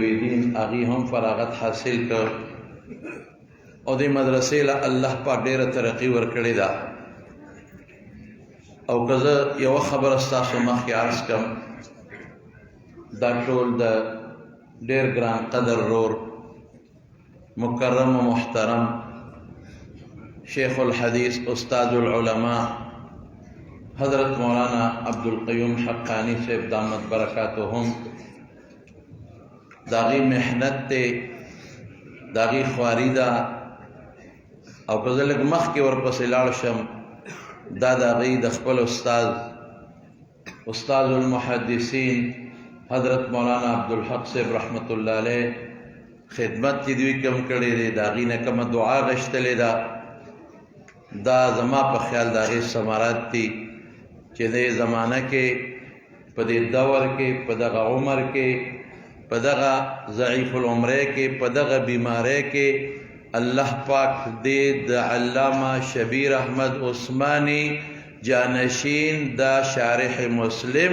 دین اغي هم فراغت حاصل کړ او د مدرسې له الله پاک ډېره ترقي ورکړې ده. او که زه یوه خبره ستاسو مخکې عرض کړم، دا ټول د ډېر ګران قدر رور مکرم و محترم شیخ الحدیث استاد العلماء حضرت مولانا عبدالقیوم حقانی صاحب دامت برکاتهم داغی محنت تے داغی خواری دا او که زه لږ مخکې ورپسې لاړ شم، دا داغی د خپل استاد المحدثین حضرت مولانا عبدالحق صاحب رحمت الله علیه خدمت چې دوی کم کړی دی، داغی نه کومه دعا غشتلې ده، دا زما په خیال داغی ثمرات دي چې دې زمانه کې په دې دور کې په دغه عمر کې په دغه ضعیف العمره کې په دغه بیماری کې الله پاک دې د علامه شبیر احمد عثماني جانشین دا شارح مسلم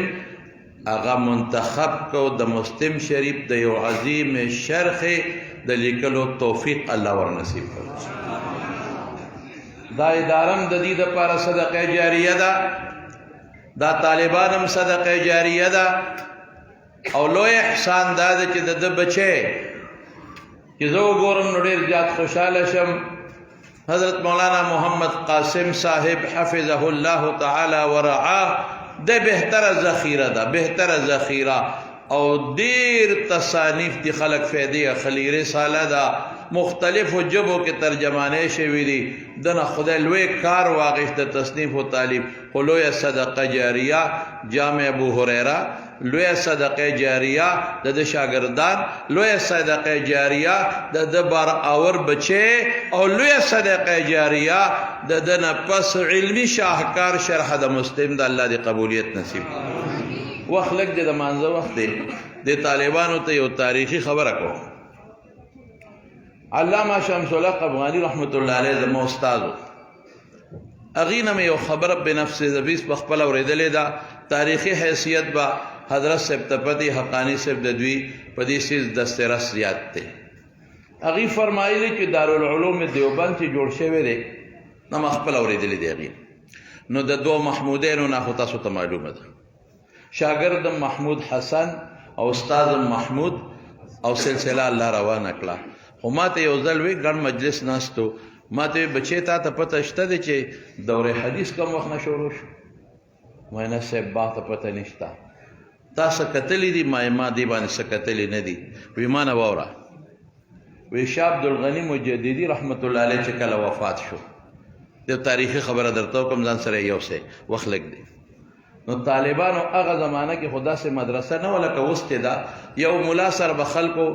هغه منتخب کو د مسلم شریف د یو عظیم شرح د لیکلو توفیق الله ورنصیب کړي. دا ادارم د دې لپاره صدقه جاریه ده، دا طالبانم صدقه جاریه ده، او لوی احسان دا ده چې د بچی چې زه وګورم نو ډېر زیات خوشحاله شم. حضرت مولانا محمد قاسم صاحب حفظه الله تعالی ورعاه د بهتره ذخیره ده، بهتره ذخیره او ډېر تصانیف دي، خلک فایدې اخلي، رساله ده، مختلفو ژبو کې ترجمانې شوي دي، دنه خدای لوی کار واغېست د تصنیف و تعلیف. خو لویه صدقه جاریه جامع ابو هریره، لویه صدقه جاریه د شاګردان، لویه صدقه جاریه د بار اور بچی، او لویه صدقه جاریه د نه پس علمی شاهکار شرح د مسلم د الله دی قبولیت نصیب. وخت لږ د مانځه وخت دی، د طالبانو ته یو تاریخي خبره کوم. علامه شمس الحق افغاني رحمت الله علیه زما استاد، هغې نه مې یو خبره بنفس زبیس په خپله اورېدلې ده، تاریخي حیثیت به حضرت صاحب ته پدې حقانی صاحب د دوی په دې څیز دسترس زیات دی. هغې فرمایلي چې دارالعلوم دیوبند چې جوړ شوی دی، نه ما خپله اورېدلې دی هغې، نو د دوه محمودینو نه خو تاسو ته معلومه ده، شاګردم محمود حسن او استادم محمود، او سلسله الله روانه کړه. خو ما ته یو ځل وی ګڼ مجلس ناستو، ما ته بچی تا ته پته شته دی چې دور حدیث کم وخت نه شروع شو؟ ما نه صاحب ما ته پته نشته. تا څه کتلی دي؟ ما دې باندې څه کتلی نه دي. وی ما نه واوره، وی شاه عبدالغني مجددي رحمت الله علیه چې کله وفات شو، د تاریخي خبره درته وکړم، ځان سره یو څه وخت لږ دی. نو طالبانو هغه زمانه کې خدا سے مدرسه نه ولا که اوس کې ده، یو ملا سره به خلکو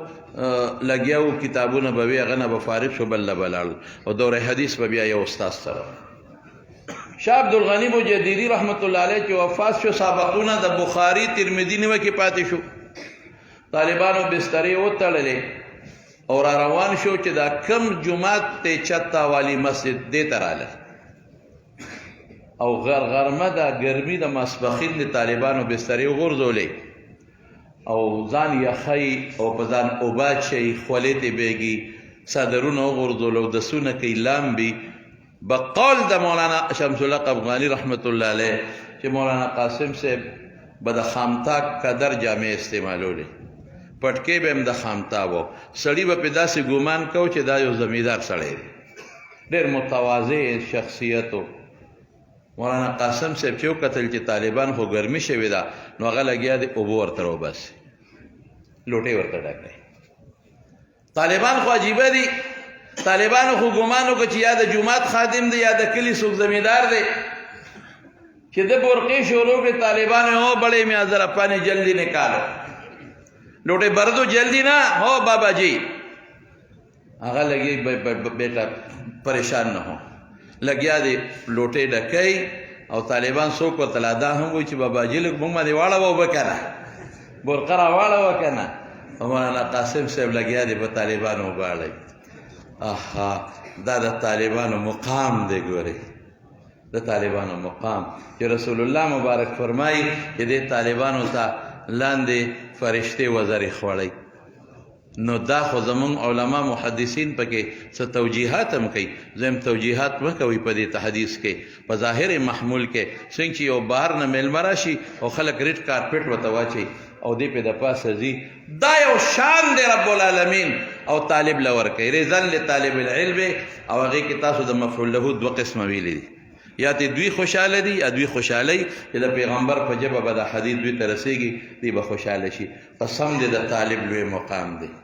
لګیا و، کتابونه به وي، هغه نه به فارغ شو، بل به لاړل، او دور حدیث به بیا یو استاد سره. شاه عبدالغني مجددي رحمت الله علیه چې وفات شو، سابقونه د بخاري ترمذي نیمه کې پاتې شو. طالبانو بسترې وتړلې او را روان شو چې دا کم جمعات ته چتا والی مسجد دې ته راغله، او غرمه ده، ګرمي د ماسپښین د طالبانو بسترې وغورځولې او ځان یخی او په ځان اوبه اچوي، خولې ته بیږي، څادرونه وغورځول او دسونه کوي لامبي. بقول د مولانا شمس الحق افغاني رحمت الله علیه چې مولانا قاسم صاحب به د خامتا قدر جامې استعمالولې، پټکې به هم د خامتا و، سړي به پې داسې ګمان کو چې دا یو زمیندار سړی دی، ډېر متواضع شخصیت و. مولانا قاسم صاحب چې وکتل چې طالبان خو ګرمي شوې ده، نو هغه لګیا دی اوبه ورته راوباسي، لوټې ورته ډکوي. طالبان خو عجیبه دي، طالبانو خو ګمان وکړه چې یا د جومات خادم دی یا د کلي څوک زمیندار دی، چې د برقې شروع کړې طالبانو، ہو بڑے میاں ذرا پانی جلدی نکالو، لوٹے بردو جلدی نہ ہو بابا جی. هغه لګي بیٹا پریشان نه ہو، لګیا دی لوټې ډکوي، او طالبان څوک ورته لا دا هم وایي چې بابا جي لږ موږ باندې واړوه به که نه، برقه را واړوه که نه. مولانا قاسم صاحب لګیا دی په طالبانو وباړئ. آها، دا د طالبانو مقام دی، ګورئ د طالبانو مقام چې رسول الله مبارک فرمایي چې دې طالبانو ته لاندې فرشتې وزرې خوړئ. نو دا خو زمونږ علما محدثین پکې څه توجیحات هم کوي زم توجیحات مه کوئ په دې حدیث کې په ظاهر محمول کې څنګه چې یو بهر نه میلمه راشي او خلک ریډ کارپېټ ورته واچوي او دې پې د پاسه ځي دا یو شان دی رب العالمین او طالب له ورکوي رضا لطالب العلم او هغې کې تاسو د مفعول له دوه قسمه ویلي دي یا ته دوی خوشاله دي یا دوی خوشحالي چې د پیغمبر په ژبه به د حدیث دوی ته رسېږي دوی به خوشحاله شي قسم دې د طالب لوی مقام دی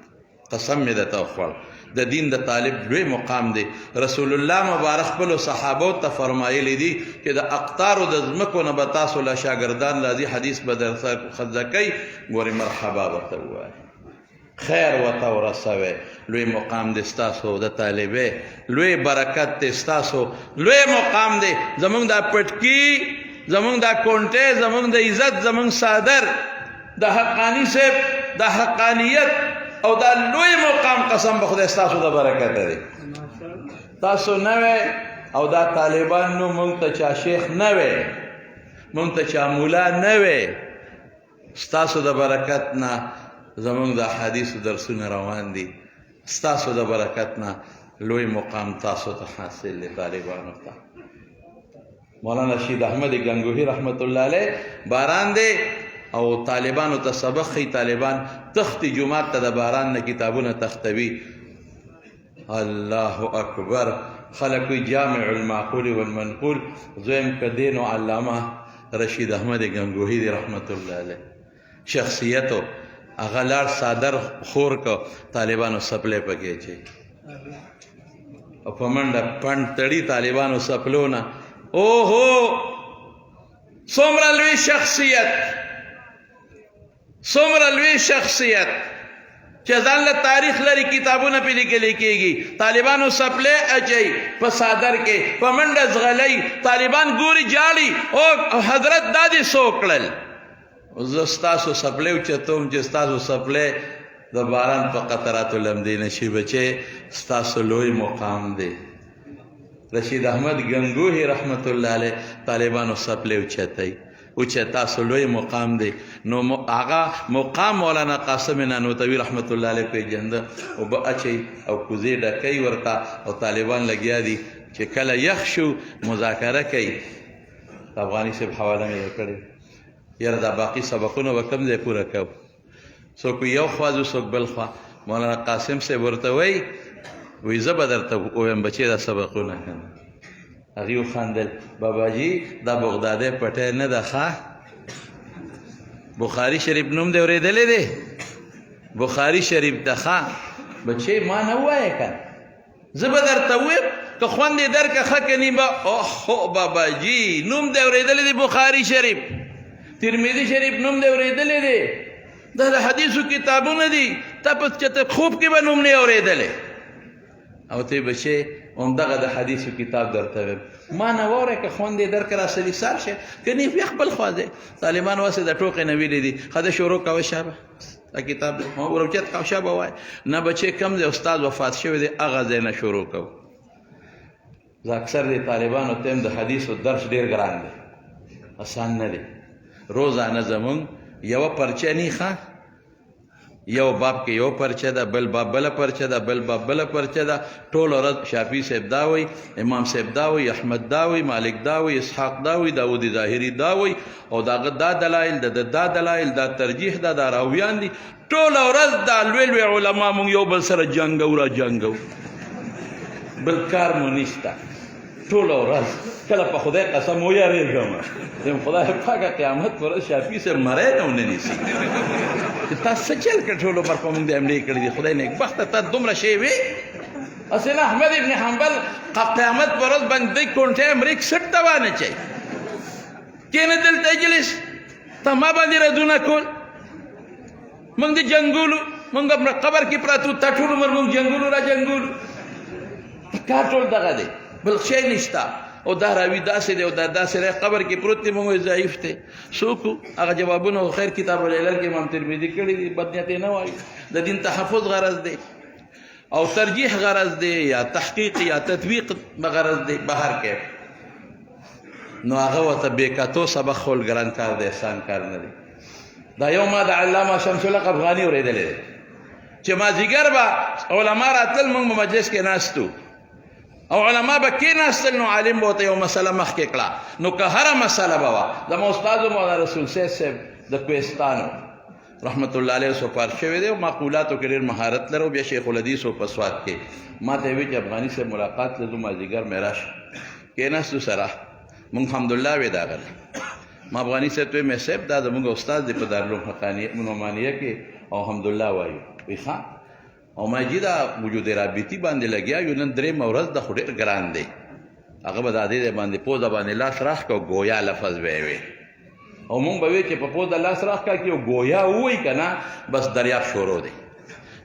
قسم مې درته وخوړ د دین د طالب لوی مقام دی رسول الله مبارک خپلو صحابو ته فرمایلی دي چې د اقطارو د ځمکو نه به تاسو له شاګردان راځي حدیث به درته ښځه کوي ګورې مرحبا ورته ووایي خیر ورته ورسوئ لوی مقام دی ستاسو د طالبې لوی برکت دی ستاسو لوی مقام دی زمونږ دا پټکي زمونږ دا کونټې زمونږ د عزت زمونږ صادر د حقانی صاحب د حقانیت او دا لوی مقام قسم به خدای ستاسو د برکت دی تاسو نه وی او دا طالبان نو مونږ ته چا شیخ نه وی مونږ ته چا مولا نه وی ستاسو د برکت نه زمونږ د حدیثو درسونه روان دي ستاسو د برکت نه لوی مقام تاسو ته حاصل دی طالبانو ته مولانا رشید احمد گنگوهی رحمت الله علیه باران دی او طالبانو ته سبق خي طالبان تختی جمعات ته د باران نه کتابونه تختوي الله اکبر خلق جامع المعقول والمنقول زویم کدین علامه رشید احمد گنگوهی دی رحمت الله علیه شخصیتو اغلار صادر خور کو طالبانو سپلے پکې چي او په منډه پڼ تړي طالبانو سپلونه اوهو څومره لوی شخصیت څومره لوی شخصیت چې ځان له تاریخ لري کتابونه پې لیکلی کېږي طالبانو سپلې اچوي په صادر کې په منډه ځغلئ طالبان ګوري جاړي او حضرت دا دې څو کړل زه ستاسو سپلې اوچتوم چې ستاسو سپلې د باران په قطراتو لمدې نشي بچې ستاسو لوی مقام دی رشید احمد گنگوهی رحمت الله علیه طالبانو سپلې اوچتئ اوچه تاسو لوی مقام دی نو آغا مقام مولانا قاسم نانوتوی رحمت الله علیه پیژنده او به اچي او کوزې ډکوي ورته او طالبان لګیا دي چې کله یخ شو مذاکره کوي افغاني صاحب حواله مې درکړې یاره دا باقي سبقونه به کوم ځای پوره کوو څوک یو خوا ځو څوک بل خوا مولانا قاسم صاحب ورته وایي زه به درته ووایم بچې دا سبقونه کنه هغې وخندل باباجي دا بغدادی پټی نه ده ښه بخاري شریف نوم دې اورېدلی دی بخاري شریف ده ښه بچې ما نه ووایه که زه به درته ووایم که خوند یې درکړه ښه که نیم به اوهو باباجي نوم دې اورېدلی دی بخاري شریف ترمذي شریف نوم دې اورېدلی دی دا د حدیثو کتابونه دي تا په چېرته خوب کې به نوم نه اورېدلی او ته بچې همدغه د حدیثو کتاب درته وایم ما نه واورئ که خوند یې درکړه راسلي سار شه که نه بیا خپل خوا دی طالبان واسې د ټوقې نه ویلي دي ښه د شروع کوه شابه دا کتاب دی وروچت کوه شابه وایه نه بچې کم دی استاد وفات شوی دی هغه ځای نه شروع کوو زه اکثر دی طالبانو ته هم د حدیثو درس ډېر ګران دی اسان نه دی روزانه زمونږ یوه پرچه نی ښه یو باب کې یو پرچه ده بل باب بله پرچه ده بل باب بله پرچه ده ټول ورځ شافعي صاحب دا وایي امام صاحب دا وایي احمد دا وایي مالک دا وایي اسحاق دا وایي داود ظاهري دا وایي او د هغه دا دلایل دا دلایل دا ترجیح ده دا راویان دي ټوله ورځ دا لوی لوی علما مونږ یو بل سره جنګو را جنګو بل کار مو نشته ټوله ورځ کله په خدای قسم ویارېږم یم خدای پاکه قیامت پر ورځ شافعي صاحب مری نه ونه نیسي تا څه چل کړ ټول عمر په موږ د حملې کړي دي خدای نیکبخته تا دومره شی وي اصل احمد ابن حنبل قیامت پر ورځ باندې کونټې امریک سټ ته وانه چي کینه دلته اجلس تا ما باندې ردونه کول موږ د جنګولو موږ قبر کې پراتو تا ټول عمر موږ جنګولو را جنګولو کار ټول دغه دی بل شی نشته او دا راوي داسې دی او دا داسې دی قبر کې پروت دی موږ ضعیف دی څوک هغه جوابونه خیر کتاب العلل کې امام ترمذي کړي دي بدنیت نه وایي د دین تحفظ غرض دی او ترجیح غرض دی یا تحقیق یا تطبیق غرض دی بهر کې نو هغه ورته بېکتو سبق خول ګران کار دی احسان کار نه دی دا یو ما د علامه شمس الحق افغاني اورېدلی دی چې مازدیګر به علما راتلل موږ به مجلس کې ناستو او علما به کېناستل نو عالم به ورته یو مسله مخکې کړه نو که هره مسله به وه زما استاد مولانا رسول سید صاحب د کوهستانو رحمت الله علیه سپارښت شوی دی او معقولاتو کې ډېر مهارت لرو بیا شیخ الحدیث و په سواد کې ما ته یې ویل چې افغاني صاحب ملاقات لرو مازدیګر مې راشه کېناستو سره مونږ الحمدلله وې داغله ما افغاني صاحب ته مې صاحب دا زموږ استاد دی په دارالعلوم نعمانیه کې او الحمدلله وایو وی ښه او ما چې دا وجود رابطي باندې لګیا یو نن درېیمه ورځ د خو ډېر ګران دی هغه به د دې باندې پوزه باندې لاس راښ کړه ګویا لفظ به یې وی او مونږ به وی چې په پوزه لاس راښ کړه کې ګویا ووایي که نه بس دریاب شروع دی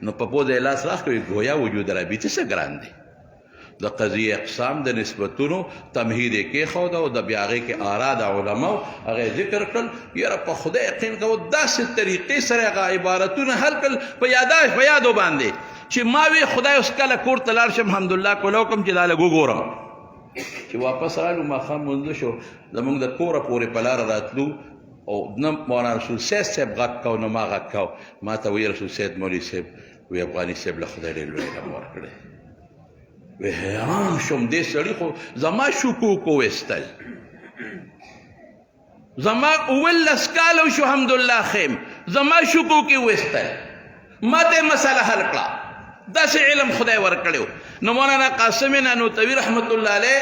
نو په پوزه یې لاس راښ کړه ګویا وجود رابطي څه ګران دی د قضیې اقسام د نسبتونو تمهید یې کېښوده او د بیا هغې کې آرا د علماو هغه یې ذکر کړل یاره په خدای یقین کوو داسې طریقې سره هغه عبارتونه حل کړل په یاداشت په یادو باندې چې ما وی خدای اوس کله کور ته لاړ شم الحمدلله کولو کوم چې دا لږ وګورم چې واپس رالو ماښام لمونځه شو زموږ د کوره پورې په لاره راتلو او نه مولانا رسول سید صاحب غږ کو نه ما غږ کو ما ته وی رسول سید مولوي صاحب وی افغاني صاحب له خدای ډېر لوی علم ورکړی وی حیران شم دې سړي خو زما شکوک وویستل زما 19 کاله شو الحمدلله خیم زما شکوک یې وویستل ما ته مسله حل کړه داسې علم خدای ورکړی نو مولانا قاسم نانوتوي رحمت الله علیه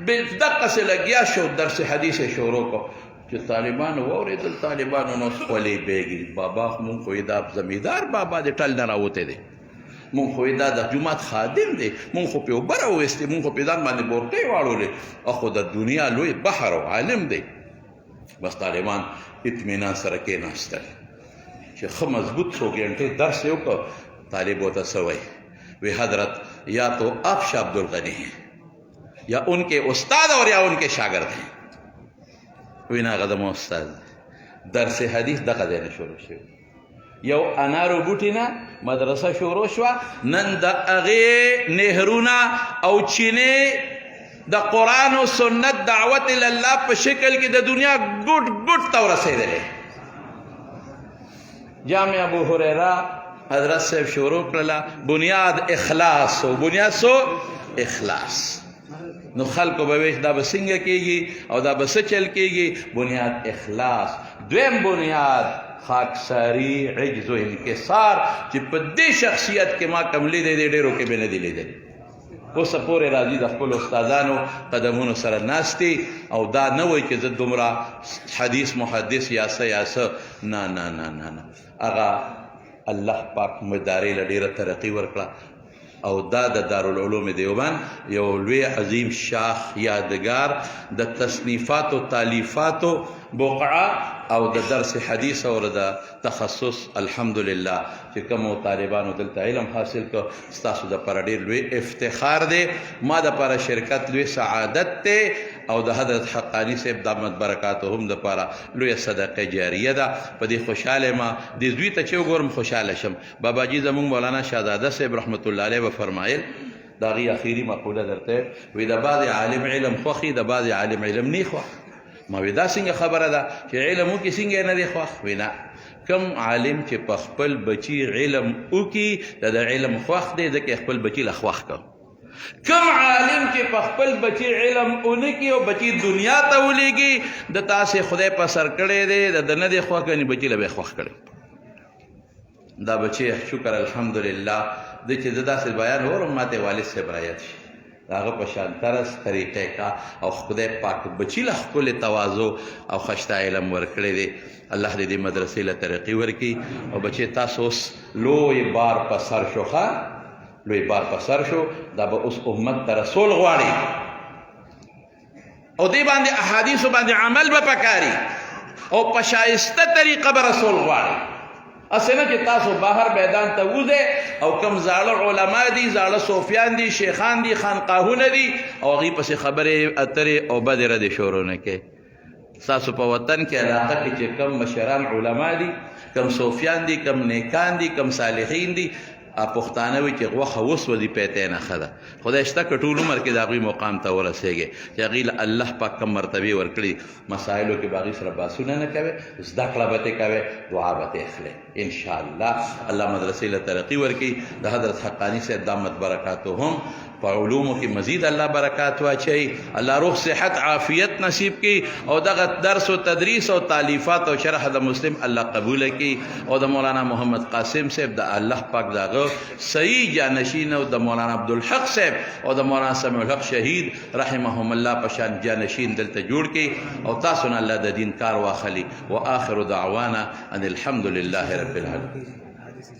دقسې لګیا شو درس حدیث یې شروع کړو چې طالبانو واورېدل طالبانو نو خولې بیږي بابا مونږ خو یې دا زمیندار بابا د ټل نه راوتی دی مونږ خو دا د جومات خادم دی مونږ خو پې اوبه راویستې مونږ خو پې ځان باندې بورکۍ واړولې او خو د دنیا لوی بحر او عالم دی بس طالبان اطمینان سره کېناستل چې ښه مضبوط څو ګنټې درس یې وکړ طالب ورته څه وایي وی حضرت یا تو آپ شاہ عبدالغنی ہیں یا ان کے استاد اور یا ان کے شاگرد ہیں وی نه هغه زما استاد درس حدیث دغه ځای نه شروع شوی یو انارو بوټي نه مدرسه شروع شوه نن د هغې نهرونه او چینې د قرآن و سنت دعوت الله په شکل کې د دنیا ګوټ ګوټ ته ورسېدلی جامع ابو هریره حضرت صاحب شروع کړله بنیاد اخلاص و بنیاد سو اخلاص نو خلکو به ویش دا به څنګه کېږي او دا به څه چل کېږي بنیاد اخلاص دویم بنیاد خاکساری عجز و انکسار چې په دې شخصیت کې ما کم لیدی دی ډېرو کې به نه دی لیدلی اوسه پورې راځي د خپلو استادانو قدمونو سره ناستې او دا نه وایي چې زه دومره حدیث محدث یا څه نه نه نه نه نه هغه الله پاک مدارې له ډېره ترقي ورکړه او دا د دارالعلوم دیوبند یو لوی عظیم شاخ یادګار د تصنیفاتو تالیفاتو بقعه او د درس حدیث او د تخصص الحمدلله چې کومو طالبانو دلته علم حاصل کړ ستاسو دپاره ډېر لوی افتخار دی ما دپاره شرکت لوی سعادت دی او د حضرت حقانی صاحب دامت برکاتهم دپاره لویه صدقه جاریه ده په دې خوشحاله ما دې زوی ته چې وګورم خوشحاله شم باباجي زموږ مولانا شهزاده صاحب رحمت الله علیه وفرمایل د هغې اخري مقوله درته وی د بعضې عالم علم خوښي د بعضې عالم علم نه خوښ ما وی دا څنګه خبره ده چې علم وکړي څنګه نه دی خوښ وی نه کم عالم چې په خپل بچي علم وکړي د علم خوښ دی ځکه خپل بچي له خوښ کړ کم عالم چې په خپل بچي علم ونه کړي او بچي دنیا ته ولیږي د تاسې خدای په سر کړی دی د نه دی خوښ کړي بچي له به خوښ کړی دا بچي شکر الحمدلله د چې زه داسې بیان ورم ماته والد صاحب رایت شي د هغه په شان طرز طریقې کا او خدای پاک بچي له ښکلې تواضع او خشته علم ورکړی دی الله دې دې مدرسې له ترقي ورکړي او بچي تاسو اوس لوی بار په سر شو لوی بار په سر شو دا به اوس امت ته رسول غواړي او دې باندې احادیثو باندې عمل به پکاري او په شایسته طریقه به رسول غواړي اسنه چې تاسو بهر میدان ته وځئ او کم زاړه علما دي زاړه صوفیان دي شیخان دي خانقاهونه دي او هغې پسې خبرې اترې او بدې ردې شروع نه کوې ستاسو په وطن کې علاقه کې چې کم مشران علما دي کم صوفیان دي کم نیکان دي کم صالحین دي پښتانه وي چې غوښه اوس ودي پیتې نه ښه ده خدای شته که ټول عمر کې د هغوی مقام ته ورسېږي چې هغوی له الله پاک کم مرتبې ورکړي مسایلو کې به هغوی سره بحثونه نه کوې زده کړه به ترې کوې دعا به ترې اخلې انشاءالله الله مدرسې له ترقي ورکړي د حضرت حقاني صاحب دامت برکاتهم په علومو کې مزید الله برکات واچوي الله روح صحت عافیت نصیب کړي او دغه درس و تدریس او تالیفات او شرح د مسلم الله قبول کړي او د مولانا محمد قاسم صاحب د الله پاک دغه صحیح جانشین او د مولانا عبدالحق صاحب او د مولانا سمیع الحق شهید رحمهم الله په شان جانشین دلته جوړ کړي او تاسو نه الله د دین کار واخلي واخر دعوانا ان الحمد لله رب العالمین.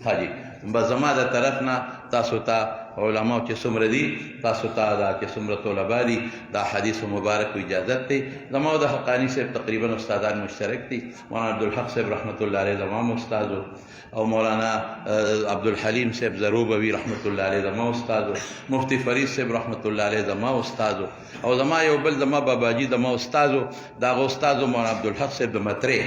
حاجی بس زما د طرف نه تاسو ته علماء چې څومره دي تاسو ته دا چې څومره طلبا دي دا حدیث مبارک اجازت دی زما او د حقانی صاحب تقریبا استادان مشترک دي مولانا عبدالحق صاحب رحمت الله علیه زما استاد او مولانا عبدالحلیم صاحب ضروبوي رحمت الله علیه زما استاد مفتی فرید صاحب رحمت الله علیه زما استاد او زما یو بل زما باباجي زما استاد دا استاد مولانا عبدالحق صاحب د متری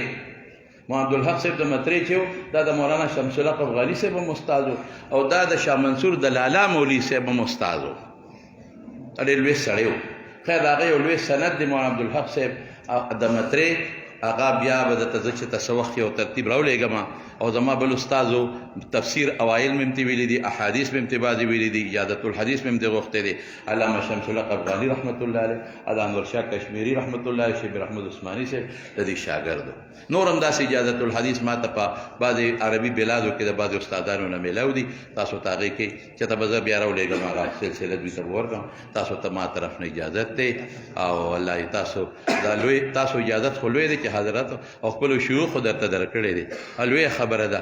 مولانا عبدالحق صاحب د متری چې دا د مولانا شمس الحق افغاني صاحب هم استاد او دا د شاه منصور د لالا مولوي صاحب هم استاد ډېر لوی سړی و خیر د هغه یو لوی سند دی مولانا عبدالحق صاحب د متری هغه بیا به درته زه چې ته څه وخت یو ترتیب راولېږم او زما بل استازو تفسیر اوایل مې امتې ویلي دي احادیث مې امتې بعضې ویلي دي اجازت الحدیث مې امتې غوښتې دي علامه شمس الحق افغاني رحمت الله علیه علامه انورشاه کشمیري رحمت الله علیه شیخ احمد عثماني صاحب د دې شاګرد نور هم داسې اجازت الحدیث ما ته په بعضې عربي بلادو کې د بعضې استادانو نه میلاو دي تاسو ته هغې کې چې ته به زه بیا راولېږم هغه سلسله دوی ته به ورکړم تاسو ته ما طرف نه اجازت دی او الله تاسو دا لوی تاسو اجازت خو لوی دی چې حضرت او خپلو شیوخو درته درکړی دی لویه خبره ده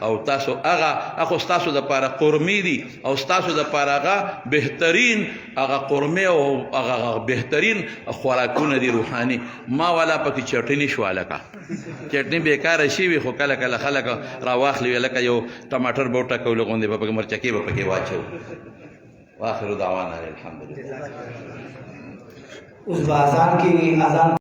او تاسو هغه ستاسو دپاره قرمې دي او ستاسو دپاره هغه بهترین هغه قرمې او هغه بهترین خوراکونه دي روحاني ما والا پکې چټني شو هلکه چټني بېکاره شوي خو کله کله خلک راواخلي وي لکه یو ټماټر به وټکولو غوندې به پکې مرچکې به پکې واچو واخر دعوانا الحمدلله. اوس به اذان کې اذان